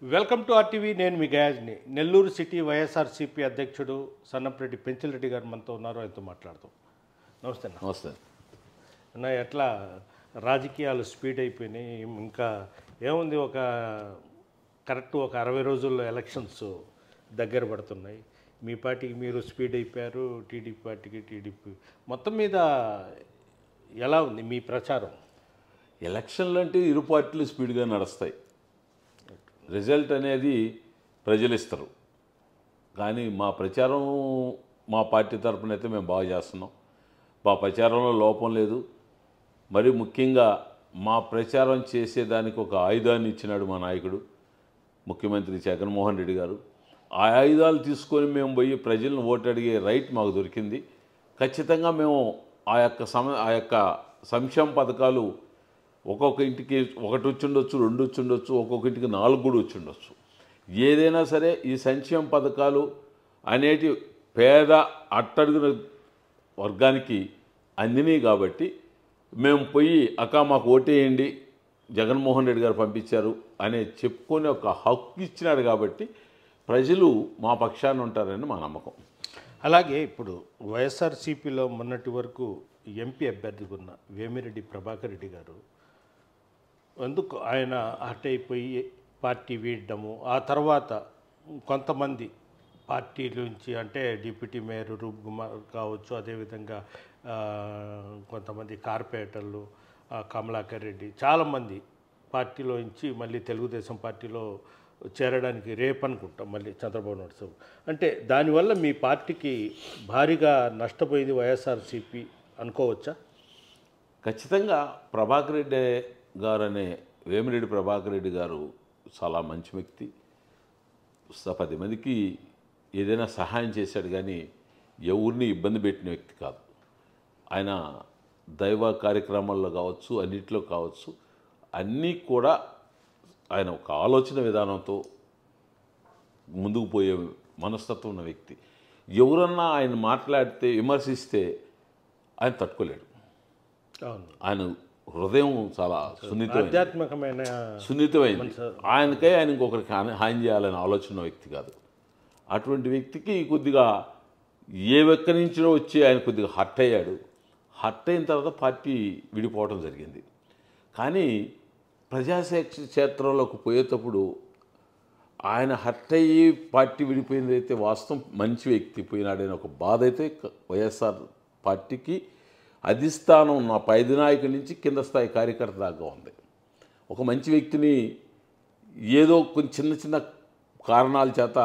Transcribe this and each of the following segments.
Welcome to RTV. నేను మీ గయాజ్ని. Nellore city YSRCP అధ్యక్షుడు సన్నంరెడ్డి పెంచిరెడ్డి గారు మనతో ఉన్నారు. ఆయనతో మాట్లాడతాం. నమస్తే అన్న. నమస్తే అన్న, ఎట్లా రాజకీయాలు స్పీడ్ అయిపోయినాయి? ఇంకా ఏముంది, కరెక్ట్ ఒక 60 రోజుల్లో ఎలక్షన్స్ దగ్గర పడుతున్నాయి. మీ పార్టీకి మీరు స్పీడ్ అయిపోయారు, టీడీపీ పార్టీకి టీడీపీ. మొత్తం మీద ఎలా ఉంది మీ ప్రచారం? ఎలక్షన్లు అంటే ఇరు పార్టీలు స్పీడ్గా నడుస్తాయి. రిజల్ట్ అనేది ప్రజలు ఇస్తారు. కానీ మా ప్రచారం మా పార్టీ తరఫున అయితే మేము బాగా చేస్తున్నాం. మా ప్రచారంలో లోపం లేదు. మరి ముఖ్యంగా మా ప్రచారం చేసేదానికి ఒక ఆయుధాన్ని ఇచ్చినాడు మా నాయకుడు ముఖ్యమంత్రి జగన్మోహన్ రెడ్డి గారు. ఆ ఆయుధాలు తీసుకొని మేము పోయి ప్రజలను ఓటు అడిగే రైట్ మాకు దొరికింది. ఖచ్చితంగా మేము ఆ యొక్క సంక్షేమ పథకాలు ఒక్కొక్క ఇంటికి 1 వచ్చుండొచ్చు, 2 వచ్చుండొచ్చు, ఒక్కొక్క ఇంటికి 4 కూడా వచ్చుండొచ్చు. ఏదైనా సరే ఈ సంక్షేమ పథకాలు అనేటి పేద అట్టడుగున వర్గానికి అందినాయి. కాబట్టి మేము పోయి మాకు ఓటేయండి, జగన్మోహన్ రెడ్డి గారు పంపించారు అనే చెప్పుకొని ఒక హక్కు ఇచ్చినాడు. కాబట్టి ప్రజలు మా పక్షాన ఉంటారని మా నమ్మకం. అలాగే ఇప్పుడు వైఎస్ఆర్సీపీలో మొన్నటి వరకు ఎంపీ అభ్యర్థిగా ఉన్న వేమిరెడ్డి ప్రభాకర్ రెడ్డి గారు ఎందుకు ఆయన అయిపోయి పార్టీ వీడడము, ఆ తర్వాత కొంతమంది పార్టీలోంచి అంటే డిప్యూటీ మేయర్ రూప్ కుమార్ కావచ్చు, అదేవిధంగా కొంతమంది కార్పొరేటర్లు, కమలాకర్ రెడ్డి, చాలామంది పార్టీలోంచి మళ్ళీ తెలుగుదేశం పార్టీలో చేరడానికి రేపు అనుకుంటాం మళ్ళీ చంద్రబాబు నాయుడు. అంటే దానివల్ల మీ పార్టీకి భారీగా నష్టపోయింది వైఎస్ఆర్సీపీ అనుకోవచ్చా? ఖచ్చితంగా ప్రభాకర్ రెడ్డి గారు అనే వేమిరెడ్డి ప్రభాకర్ రెడ్డి గారు చాలా మంచి వ్యక్తి. 10 మందికి ఏదైనా సహాయం చేశాడు, కానీ ఎవరిని ఇబ్బంది పెట్టిన వ్యక్తి కాదు. ఆయన దైవ కార్యక్రమాల్లో కావచ్చు, అన్నింటిలో కావచ్చు, అన్నీ కూడా ఆయన ఒక ఆలోచన విధానంతో ముందుకు పోయే మనస్తత్వం ఉన్న వ్యక్తి. ఎవరన్నా ఆయన మాట్లాడితే విమర్శిస్తే ఆయన తట్టుకోలేడు. ఆయన హృదయం చాలా సున్నితమైంది. ఆయనకై ఆయన ఇంకొకరికి హాని చేయాలని ఆలోచన వ్యక్తి కాదు. అటువంటి వ్యక్తికి కొద్దిగా ఏ ఒక్క నుంచో వచ్చి ఆయన కొద్దిగా హర్ట్ అయ్యాడు. హర్ట్ అయిన తర్వాత పార్టీ విడిపోవడం జరిగింది. కానీ ప్రజాక్షేత్రంలోకి పోయేటప్పుడు ఆయన హర్ట్ అయ్యి పార్టీ విడిపోయింది అయితే వాస్తవం. మంచి వ్యక్తి పోయినాడని ఒక బాధ అయితే వైఎస్ఆర్ పార్టీకి అధిష్టానం నా పైది నాయకుల నుంచి కింద స్థాయి కార్యకర్త దాకా ఉంది. ఒక మంచి వ్యక్తిని ఏదో కొన్ని చిన్న చిన్న కారణాల చేత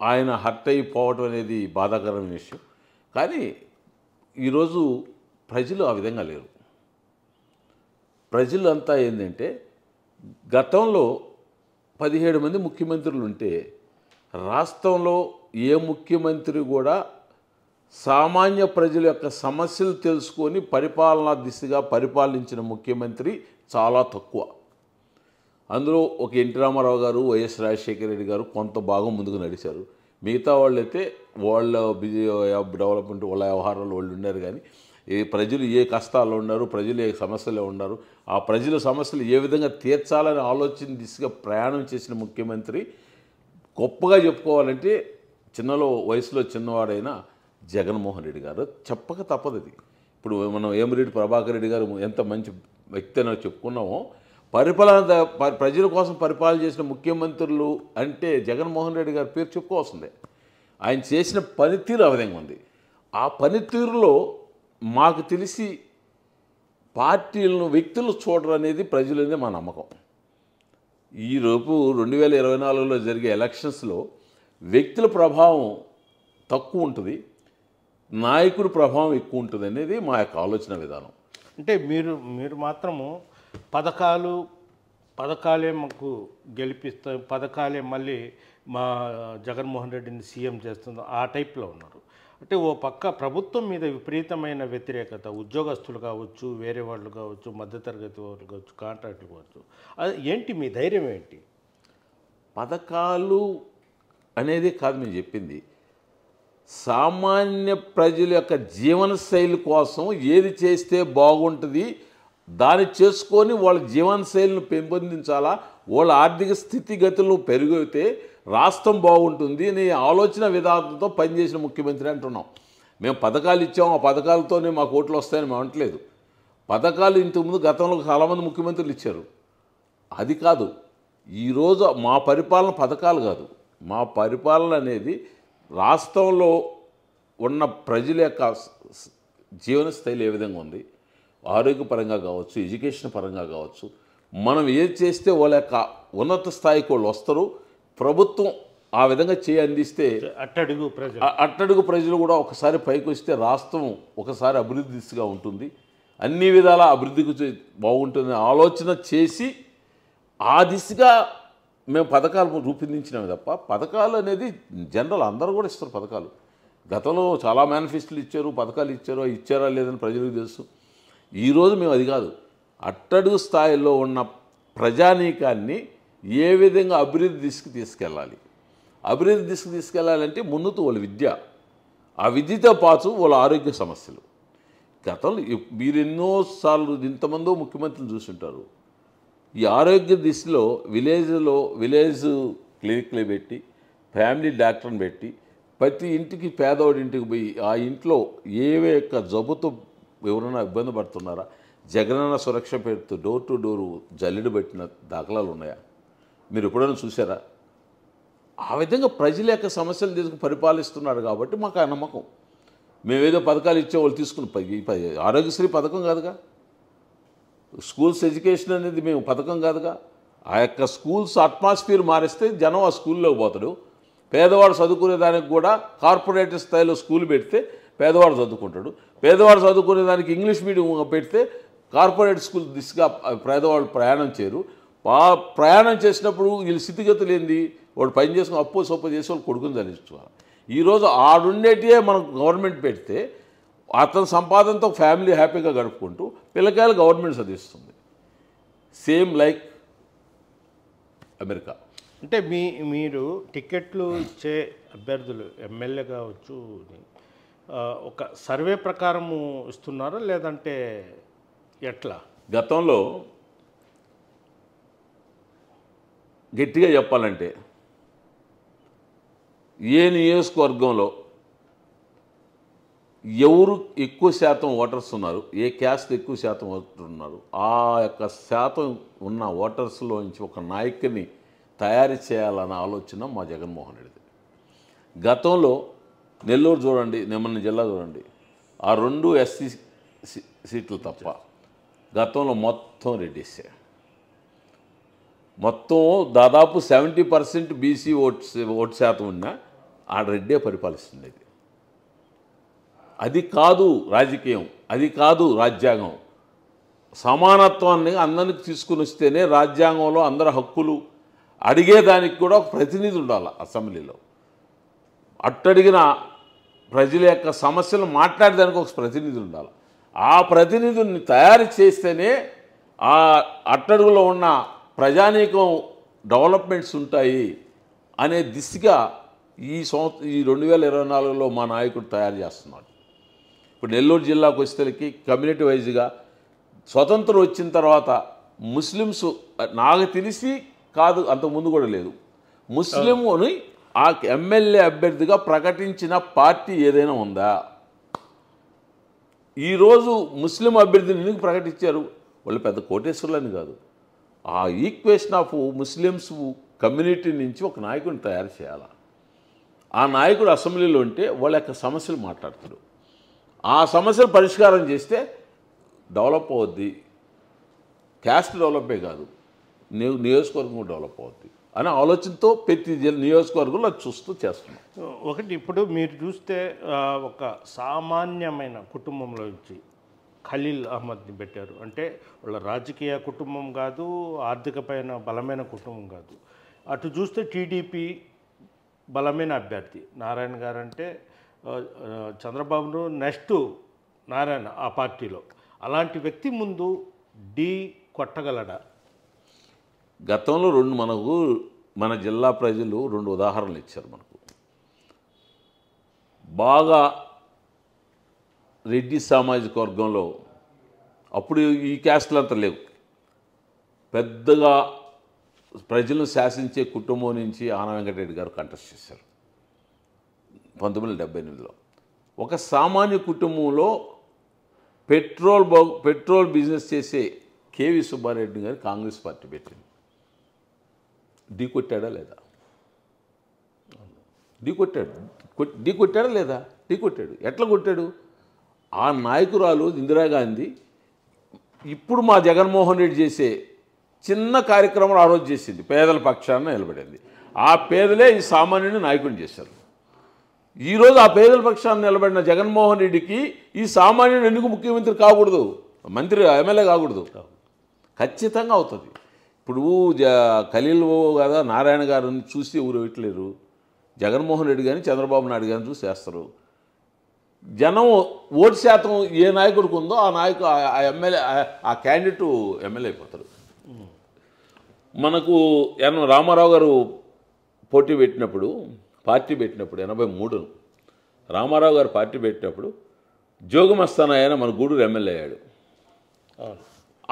ఆయన హర్ట్ అయిపోవడం అనేది బాధాకరమైన విషయం. కానీ ఈరోజు ప్రజలు ఆ విధంగా లేరు. ప్రజలు అంతా ఏంటంటే, గతంలో 17 మంది ముఖ్యమంత్రులు ఉంటే రాష్ట్రంలో ఏ ముఖ్యమంత్రి కూడా సామాన్య ప్రజల యొక్క సమస్యలు తెలుసుకొని పరిపాలనా దిశగా పరిపాలించిన ముఖ్యమంత్రి చాలా తక్కువ. అందులో ఒక ఎన్టీ రామారావు గారు, వైఎస్ రాజశేఖర రెడ్డి గారు కొంత భాగం ముందుకు నడిచారు. మిగతా వాళ్ళైతే వాళ్ళ డెవలప్మెంట్, వాళ్ళ వ్యవహారాలు వాళ్ళు ఉన్నారు. కానీ ప్రజలు ఏ కష్టాల్లో ఉన్నారు, ప్రజలు ఏ సమస్యలు ఉన్నారు, ఆ ప్రజల సమస్యలు ఏ విధంగా తీర్చాలని ఆలోచన దిశగా ప్రయాణం చేసిన ముఖ్యమంత్రి గొప్పగా చెప్పుకోవాలంటే వయసులో చిన్నవాడైన జగన్మోహన్ రెడ్డి గారు. చెప్పక తప్పదు. అది ఇప్పుడు మనం వేమిరెడ్డి ప్రభాకర్ రెడ్డి గారు ఎంత మంచి వ్యక్తి అని చెప్పుకున్నామో, ప్రజల కోసం పరిపాలన చేసిన ముఖ్యమంత్రులు అంటే జగన్మోహన్ రెడ్డి గారి పేరు చెప్పుకోవాల్సిందే. ఆయన చేసిన పనితీరు ఆ విధంగా ఉంది. ఆ పనితీరులో మాకు తెలిసి పార్టీలను వ్యక్తులు చూడరు అనేది ప్రజలనే మా నమ్మకం. ఈరోజు 2024లో జరిగే ఎలక్షన్స్లో వ్యక్తుల ప్రభావం తక్కువ ఉంటుంది, నాయకుడి ప్రభావం ఎక్కువ ఉంటుంది అనేది మా యొక్క ఆలోచన విధానం. అంటే మీరు మాత్రము పథకాలే మాకు గెలిపిస్తాయి, పథకాలే మళ్ళీ మా జగన్మోహన్ రెడ్డిని సీఎం చేస్తుందో ఆ టైప్లో ఉన్నారు. అంటే ఓ పక్క ప్రభుత్వం మీద విపరీతమైన వ్యతిరేకత, ఉద్యోగస్తులు కావచ్చు, వేరే వాళ్ళు కావచ్చు, మధ్యతరగతి వాళ్ళు కావచ్చు, కాంట్రాక్టులు కావచ్చు. అది ఏంటి మీ ధైర్యం ఏంటి? పథకాలు అనేది కాదు మేము చెప్పింది, సామాన్య ప్రజల యొక్క జీవన శైలి కోసం ఏది చేస్తే బాగుంటుంది, దాన్ని చేసుకొని వాళ్ళ జీవనశైలిని పెంపొందించాలా, వాళ్ళ ఆర్థిక స్థితిగతులు పెరిగితే రాష్ట్రం బాగుంటుంది అనే ఆలోచన విధానంతో పనిచేసిన ముఖ్యమంత్రి అంటున్నాం. మేము పథకాలు ఇచ్చాము, ఆ పథకాలతోనే మాకు ఓట్లు వస్తాయని మేము అనట్లేదు. పథకాలు ఇంతకుముందు గతంలో చాలామంది ముఖ్యమంత్రులు ఇచ్చారు. అది కాదు, ఈరోజు మా పరిపాలన పథకాలు కాదు, మా పరిపాలన అనేది రాష్ట్రంలో ఉన్న ప్రజల యొక్క జీవన స్థైలి ఏ విధంగా ఉంది, ఆరోగ్యపరంగా కావచ్చు, ఎడ్యుకేషన్ పరంగా కావచ్చు, మనం ఏది చేస్తే వాళ్ళ యొక్క ఉన్నత స్థాయికి వాళ్ళు వస్తారు. ప్రభుత్వం ఆ విధంగా అందిస్తే అట్టడుగు ప్రజలు కూడా ఒకసారి పైకి వస్తే రాష్ట్రం ఒకసారి అభివృద్ధి దిశగా ఉంటుంది, అన్ని విధాల అభివృద్ధికి బాగుంటుంది ఆలోచన చేసి ఆ దిశగా మేము పథకాలు రూపొందించినామే తప్ప, పథకాలు అనేది జనరల్ అందరూ కూడా ఇస్తారు పథకాలు. గతంలో చాలా మేనిఫెస్టోలు ఇచ్చారు, పథకాలు ఇచ్చారు, ఇచ్చారా లేదని ప్రజలకు తెలుసు. ఈరోజు మేము అది కాదు, అట్టడుగు స్థాయిలో ఉన్న ప్రజానీకాన్ని ఏ విధంగా అభివృద్ధి దిశకు తీసుకెళ్ళాలి, అభివృద్ధి దిశకు తీసుకెళ్ళాలంటే ముందుతో వాళ్ళ విద్య, ఆ విద్యతో పాటు వాళ్ళ ఆరోగ్య సమస్యలు. గతంలో మీరు ఎన్నోసార్లు ఇంతమందో ముఖ్యమంత్రులు చూసుంటారు. ఈ ఆరోగ్య దిశలో విలేజ్ క్లినిక్లు పెట్టి, ఫ్యామిలీ డాక్టర్ని పెట్టి, ప్రతి ఇంటికి పేదవాడి ఇంటికి పోయి ఆ ఇంట్లో ఏవే యొక్క జబ్బుతో ఎవరైనా ఇబ్బంది పడుతున్నారా, జగనన్న సురక్ష పెడుతూ డోర్ టు డోరు జల్లెడు పెట్టిన దాఖలాలు ఉన్నాయా? మీరు ఎప్పుడైనా చూసారా? ఆ విధంగా ప్రజల యొక్క సమస్యలు తీసుకుని పరిపాలిస్తున్నారు కాబట్టి మాకు ఆ నమ్మకం. మేమేదో పథకాలు ఇచ్చే వాళ్ళు తీసుకుని ఆరోగ్యశ్రీ పథకం కాదుగా, స్కూల్స్ ఎడ్యుకేషన్ అనేది మేము పథకం కాదుగా. ఆ యొక్క స్కూల్స్ అట్మాస్ఫియర్ మారిస్తే జనం ఆ స్కూల్లోకి పోతాడు. పేదవాడు చదువుకునే దానికి కూడా కార్పొరేట్ స్థాయిలో స్కూల్ పెడితే పేదవాడు చదువుకుంటాడు. పేదవాడు చదువుకునే దానికి ఇంగ్లీష్ మీడియం పెడితే కార్పొరేట్ స్కూల్ దిశగా పేదవాళ్ళు ప్రయాణం చేయరు. ప్రయాణం చేసినప్పుడు వీళ్ళ స్థితిగతులు ఏంది, వాడు పని చేసుకుని అప్పు సొప్పు చేసి వాళ్ళు కొడుకుని చదివించుకోవాలి. ఈరోజు ఆడుండేటివే మనం గవర్నమెంట్ పెడితే అతని సంపాదనతో ఫ్యామిలీ హ్యాపీగా గడుపుకుంటూ పిల్లకాయలు గవర్నమెంట్ చదివిస్తుంది. Same like America. అంటే మీరు టికెట్లు ఇచ్చే అభ్యర్థులు ఎమ్మెల్యే కావచ్చు ఒక సర్వే ప్రకారము ఇస్తున్నారా లేదంటే ఎట్లా? గతంలో గట్టిగా చెప్పాలంటే ఏ నియోజకవర్గంలో ఎవరు ఎక్కువ శాతం ఓటర్స్ ఉన్నారు, ఏ క్యాస్ట్ ఎక్కువ శాతం ఓటర్ ఉన్నారు, ఆ యొక్క శాతం ఉన్న ఓటర్స్లో నుంచి ఒక నాయకుని తయారు చేయాలన్న ఆలోచన మా జగన్మోహన్ రెడ్డిది. గతంలో నెల్లూరు చూడండి, నెమ్మన్న జిల్లా చూడండి, ఆ 2 ఎస్సీ సీట్లు తప్ప గతంలో మొత్తం రెడ్డిసే. మొత్తం దాదాపు 70% బీసీ ఓటు శాతం ఉన్నా ఆ రెడ్డే పరిపాలిస్తుండేది. అది కాదు రాజకీయం, అది కాదు రాజ్యాంగం. సమానత్వాన్ని అందరికి తీసుకుని వస్తేనే రాజ్యాంగంలో అందరి హక్కులు అడిగేదానికి కూడా ఒక ప్రతినిధి ఉండాలి అసెంబ్లీలో. అట్టడిగిన ప్రజల యొక్క సమస్యలు మాట్లాడేదానికి ఒక ప్రతినిధి ఉండాలి. ఆ ప్రతినిధుల్ని తయారు చేస్తేనే ఆ అట్టడుగులో ఉన్న ప్రజానీకం డెవలప్మెంట్స్ ఉంటాయి అనే దిశగా ఈ 2024లో మా నాయకుడు తయారు చేస్తున్నాడు. ఇప్పుడు నెల్లూరు జిల్లాకు వచ్చేసరికి కమ్యూనిటీ వైజ్గా స్వతంత్రం వచ్చిన తర్వాత ముస్లిమ్స్ నాకు తెలిసి కాదు, అంతకుముందు కూడా లేదు, ముస్లింని ఆ ఎమ్మెల్యే అభ్యర్థిగా ప్రకటించిన పార్టీ ఏదైనా ఉందా? ఈరోజు ముస్లిం అభ్యర్థిని ఎందుకు ప్రకటించారు? వాళ్ళు పెద్ద కోటేశ్వర్లని కాదు, ఆ ఈక్వేషన్ ఆఫ్ ముస్లిమ్స్ కమ్యూనిటీ నుంచి ఒక నాయకుడిని తయారు చేయాలి. ఆ నాయకుడు అసెంబ్లీలో ఉంటే వాళ్ళ యొక్క సమస్యలు మాట్లాడతాడు. ఆ సమస్యలు పరిష్కారం చేస్తే డెవలప్ అవుద్ది. క్యాస్ట్ డెవలపే కాదు, నియోజకవర్గం డెవలప్ అవుద్ది అనే ఆలోచనతో ప్రతి నియోజకవర్గంలో అది చూస్తూ చేస్తున్నాం. ఒకటి ఇప్పుడు మీరు చూస్తే ఒక సామాన్యమైన కుటుంబంలో నుంచి ఖలీల్ అహ్మద్ని పెట్టారు. అంటే వాళ్ళ రాజకీయ కుటుంబం కాదు, ఆర్థికపైన బలమైన కుటుంబం కాదు. అటు చూస్తే టీడీపీ బలమైన అభ్యర్థి నారాయణ గారు, అంటే చంద్రబాబు నెక్స్ట్ నారాయణ ఆ పార్టీలో. అలాంటి వ్యక్తి ముందు ఢీ కొట్టగలడా? గతంలో మన జిల్లా ప్రజలు 2 ఉదాహరణలు ఇచ్చారు మనకు. బాగా రెడ్డి సామాజిక వర్గంలో అప్పుడు ఈ క్యాస్ట్లు అంతా లేవు. పెద్దగా ప్రజలను శాసించే కుటుంబం నుంచి ఆన వెంకటరెడ్డి గారు కంటెస్ట్ చేశారు 1978లో. ఒక సామాన్య కుటుంబంలో పెట్రోల్ బిజినెస్ చేసే కేవి సుబ్బారెడ్డి గారు కాంగ్రెస్ పార్టీ పెట్టింది. ఢీకొట్టాడా లేదా? ఢీకొట్టాడా లేదా? ఢీకొట్టాడు. ఎట్లా కొట్టాడు? ఆ నాయకురాలు ఇందిరాగాంధీ ఇప్పుడు మా జగన్మోహన్ రెడ్డి చేసే చిన్న కార్యక్రమాలు ఆ రోజు చేసింది, పేదల పక్షాన నిలబడింది. ఆ పేదలే ఈ సామాన్యుని నాయకుడిని చేశారు. ఈరోజు ఆ పేదల పక్షాన్ని నిలబడిన జగన్మోహన్ రెడ్డికి ఈ సామాన్యుడు ఎందుకు ముఖ్యమంత్రి కాకూడదు, మంత్రి ఎమ్మెల్యే కాకూడదు? ఖచ్చితంగా అవుతుంది. ఇప్పుడు ఖలీల్ కదా నారాయణ గారిని చూసి ఎవరు ఇట్లేరు, జగన్మోహన్ రెడ్డి కానీ చంద్రబాబు నాయుడు గారిని చూసి చేస్తారు. జనం ఓటు శాతం ఏ నాయకుడికి ఉందో ఆ నాయకు ఆ ఎమ్మెల్యే ఆ క్యాండిడేటు ఎమ్మెల్యే అయిపోతారు. మనకు రామారావు గారు పార్టీ పెట్టినప్పుడు 83 రామారావు గారు పార్టీ పెట్టినప్పుడు జోగమస్తాన్ ఆయన మన గూడూరు ఎమ్మెల్యే అయ్యాడు.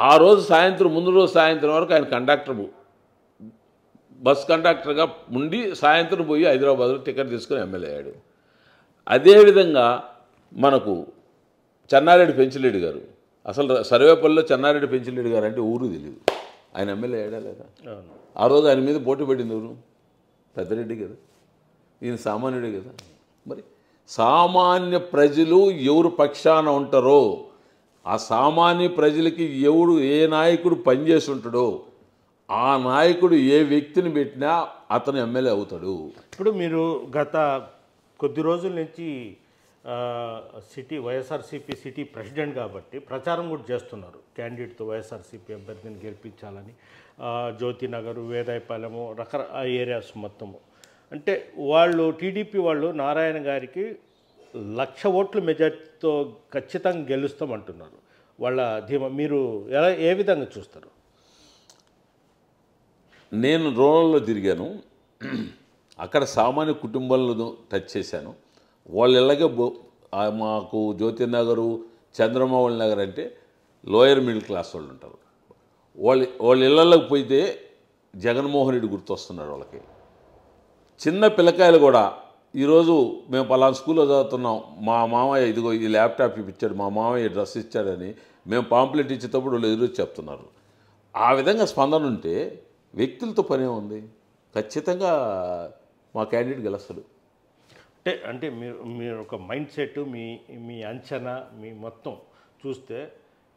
ఆ రోజు ముందు రోజు సాయంత్రం వరకు ఆయన బస్ కండక్టర్గా ఉండి సాయంత్రం పోయి హైదరాబాద్లో టికెట్ తీసుకుని ఎమ్మెల్యే అయ్యాడు. అదేవిధంగా మనకు చెన్నారెడ్డి పెంచిరెడ్డి గారు, అసలు సర్వేపల్లిలో చెన్నారెడ్డి పెంచిరెడ్డి గారు అంటే ఊరు తెలియదు, ఆయన ఎమ్మెల్యే అయ్యాడా లేదా? ఆ రోజు ఆయన మీద పోటీ పడింది ఎవరు? పెద్దరెడ్డి కదా, ఈయన సామాన్యుడే కదా. మరి సామాన్య ప్రజలు ఎవరు పక్షాన ఉంటారో ఆ సామాన్య ప్రజలకి ఏ నాయకుడు పనిచేసి ఉంటాడో ఆ నాయకుడు ఏ వ్యక్తిని పెట్టినా అతను ఎమ్మెల్యే అవుతాడు. ఇప్పుడు మీరు గత కొద్ది రోజుల నుంచి వైఎస్ఆర్సీపీ సిటీ ప్రెసిడెంట్ కాబట్టి ప్రచారం కూడా చేస్తున్నారు, క్యాండిడేట్తో వైఎస్ఆర్సీపీ అభ్యర్థిని గెలిపించాలని. జ్యోతినగర్, వేదాయపాలెము, ఏరియాస్ మొత్తము. అంటే వాళ్ళు టీడీపీ వాళ్ళు నారాయణ గారికి 1,00,000 ఓట్ల మెజార్టీతో ఖచ్చితంగా గెలుస్తామంటున్నారు. వాళ్ళ ధీమా మీరు ఏ విధంగా చూస్తారు? నేను రూరల్లో తిరిగాను, అక్కడ సామాన్య కుటుంబాలను టచ్ చేశాను. వాళ్ళు ఇలాగే మాకు జ్యోతినగరు, చంద్రమౌళి నగర్ అంటే లోయర్ మిడిల్ క్లాస్ వాళ్ళు ఉంటారు. వాళ్ళ ఇళ్ళకి పోయితే జగన్మోహన్ రెడ్డి గుర్తొస్తున్నాడు వాళ్ళకి. చిన్న పిల్లకాయలు కూడా ఈరోజు మేము పలానా స్కూల్లో చదువుతున్నాం, మా మామయ్య ఇదిగో ఈ ల్యాప్టాప్ ఇచ్చాడు, మా మామయ్య డ్రెస్ ఇచ్చాడని మేము పాంప్లెట్ ఇచ్చేటప్పుడు వాళ్ళు ఎదురు చెప్తున్నారు. ఆ విధంగా స్పందన ఉంటే వ్యక్తులతో పనే ఉంది. ఖచ్చితంగా మా క్యాండిడేట్ గెలుస్తాడు. అంటే మీరు ఒక మైండ్ సెట్, మీ అంచనా, మీ మొత్తం చూస్తే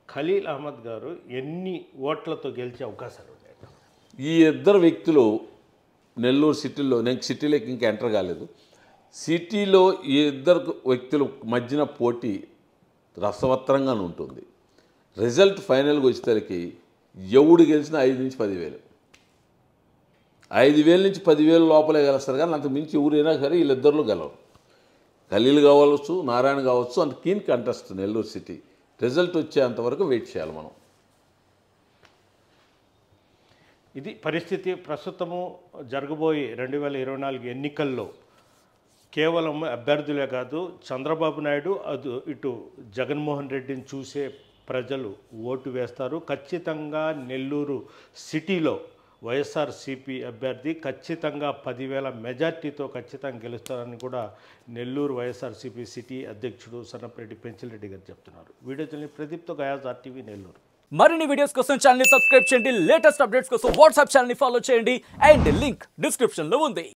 ఖలీల్ అహ్మద్ గారు ఎన్ని ఓట్లతో గెలిచే అవకాశాలు ఉన్నాయి? ఈ ఇద్దరు వ్యక్తులు నెల్లూరు సిటీలో, నేను సిటీలోకి ఇంకా ఎంటర్ కాలేదు, సిటీలో ఈ ఇద్దరు వ్యక్తుల మధ్యన పోటీ రసవత్తరంగానే ఉంటుంది. రిజల్ట్ ఫైనల్గా వచ్చేసరికి ఎవడు గెలిచినా 5 నుంచి 10,000, 5,000 నుంచి 10,000 లోపలే గెలుస్తారు. కానీ అంత మించి ఎవరైనా సరే వీళ్ళిద్దరిలో గెలవరు. ఖలీల్ కావచ్చు, నారాయణ కావచ్చు, అంత keen contest Nellore city. Result వచ్చేంతవరకు వెయిట్ చేయాలి మనం. ఇది పరిస్థితి. ప్రస్తుతము జరగబోయే 2024 ఎన్నికల్లో కేవలం అభ్యర్థులే కాదు, చంద్రబాబు నాయుడు ఇటు జగన్మోహన్ రెడ్డిని చూసే ప్రజలు ఓటు వేస్తారు. ఖచ్చితంగా నెల్లూరు సిటీలో వైఎస్ఆర్సీపీ అభ్యర్థి ఖచ్చితంగా 10,000 మెజార్టీతో ఖచ్చితంగా గెలుస్తారని కూడా నెల్లూరు వైఎస్ఆర్సీపీ సిటీ అధ్యక్షుడు సన్నపరెడ్డి పెంచిరెడ్డి గారు చెప్తున్నారు. వీడియో జర్నలిస్ట్ ప్రదీప్తో గయాజ్ RTV నెల్లూరు. మరిన్ని వీడియోస్ కోసం ఛానల్ ని సబ్స్క్రైబ్ చేయండి, లేటెస్ట్ అప్డేట్స్ కోసం వాట్సాప్ ఛానల్ ని ఫాలో చేయండి అండ్ లింక్ డిస్క్రిప్షన్ లో ఉంది.